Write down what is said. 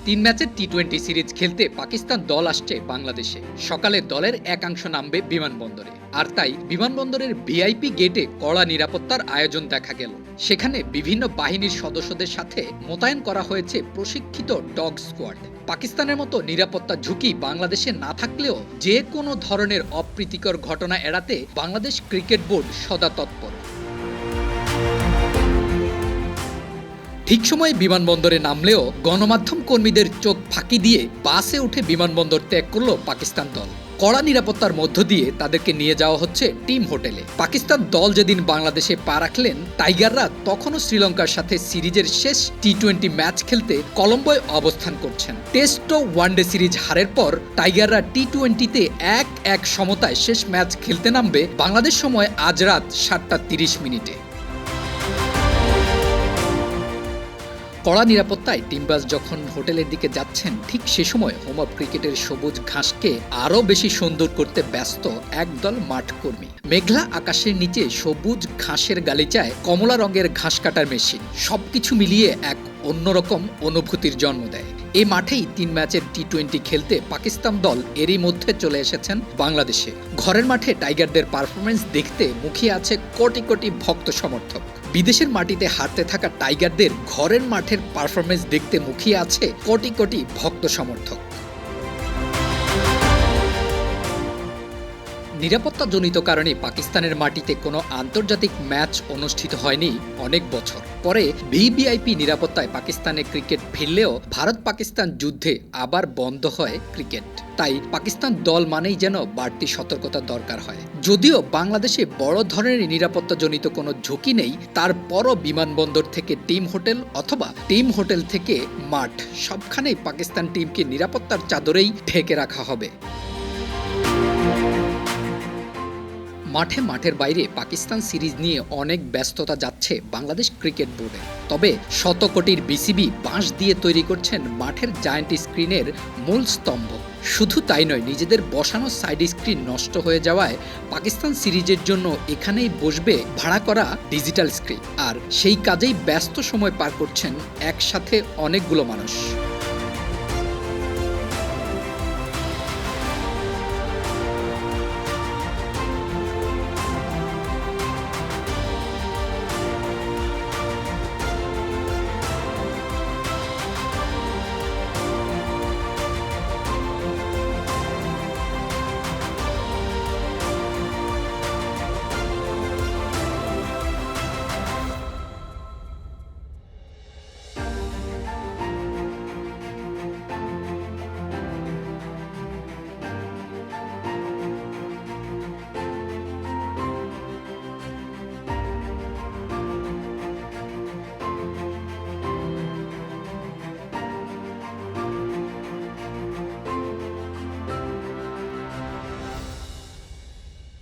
তিন ম্যাচের টি-20 সিরিজ খেলতে পাকিস্তান দল আসছে বাংলাদেশে। সকালে দলের একাংশ নামবে বিমানবন্দরে, আর তাই বিমানবন্দরের ভিআইপি গেটে কড়া নিরাপত্তার আয়োজন দেখা গেল। সেখানে বিভিন্ন বাহিনীর সদস্যদের সাথে মোতায়েন করা হয়েছে প্রশিক্ষিত ডগ স্কোয়াড। পাকিস্তানের মতো নিরাপত্তা ঝুঁকি বাংলাদেশে না থাকলেও যে কোনো ধরনের অপ্রীতিকর ঘটনা এড়াতে বাংলাদেশ ক্রিকেট বোর্ড সদা তৎপর। ঠিক সময়ে বিমানবন্দরে নামলেও গণমাধ্যম কর্মীদের চোখ ফাঁকি দিয়ে বাসে উঠে বিমানবন্দর ত্যাগ করল পাকিস্তান দল। কড়া নিরাপত্তার মধ্য দিয়ে তাদেরকে নিয়ে যাওয়া হচ্ছে টিম হোটেলে। পাকিস্তান দল যেদিন বাংলাদেশে পা রাখলেন, টাইগাররা তখনও শ্রীলঙ্কার সাথে সিরিজের শেষ টি-20 ম্যাচ খেলতে কলম্বোয় অবস্থান করছেন। টেস্ট ও ওয়ানডে সিরিজ হারের পর টাইগাররা টি-20তে 1-1 সমতায় শেষ ম্যাচ খেলতে নামবে বাংলাদেশ সময় আজ রাত 7:30। কড়া নিরাপত্তায় টিমবাজ যখন হোটেলের দিকে যাচ্ছেন, ঠিক সে সময় হোম অফ ক্রিকেটের সবুজ ঘাসকে আরও বেশি সুন্দর করতে ব্যস্ত একদল মাঠ কর্মী। মেঘলা আকাশের নিচে সবুজ ঘাসের গালিচায় কমলা রঙের ঘাস কাটার মেশিন, সবকিছু মিলিয়ে এক অন্যরকম অনুভূতির জন্ম দেয়। এই মাঠেই 3 ম্যাচের টি-20 খেলতে পাকিস্তান দল এরই মধ্যে চলে এসেছেন বাংলাদেশে। ঘরের মাঠে টাইগারদের পারফরমেন্স দেখতে মুখিয়ে আছে কোটি কোটি ভক্ত সমর্থক। বিদেশের মাটিতে হারতে থাকা টাইগারদের ঘরের মাঠের পারফরমেন্স দেখতে মুখিয়ে আছে কোটি কোটি ভক্ত সমর্থক। নিরাপত্তাজনিত কারণে পাকিস্তানের মাটিতে কোনো আন্তর্জাতিক ম্যাচ অনুষ্ঠিত হয়নি অনেক বছর। পরে ভিভিআইপি নিরাপত্তায় পাকিস্তানে ক্রিকেট ফিরলেও ভারত পাকিস্তান যুদ্ধে আবার বন্ধ হয় ক্রিকেট। তাই পাকিস্তান দল মানেই যেন বাড়তি সতর্কতা দরকার হয়। যদিও বাংলাদেশে বড় ধরনের নিরাপত্তাজনিত কোনো ঝুঁকি নেই, তারপরও বিমানবন্দর থেকে টিম হোটেল অথবা টিম হোটেল থেকে মাঠ, সবখানেই পাকিস্তান টিমকে নিরাপত্তার চাদরেই ঢেকে রাখা হবে। মাঠের বাইরে পাকিস্তান সিরিজ নিয়ে অনেক ব্যস্ততা যাচ্ছে বাংলাদেশ ক্রিকেট বোর্ডে। তবে শত কোটির বিসিবি বাঁশ দিয়ে তৈরি করছেন মাঠের জায়ান্ট স্ক্রিনের মূল স্তম্ভ। শুধু তাই নয়, নিজেদের বসানো সাইড স্ক্রিন নষ্ট হয়ে যাওয়ায় পাকিস্তান সিরিজের জন্য এখানেই বসবে ভাড়া করা ডিজিটাল স্ক্রিন। আর সেই কাজেই ব্যস্ত সময় পার করছেন একসাথে অনেকগুলো মানুষ।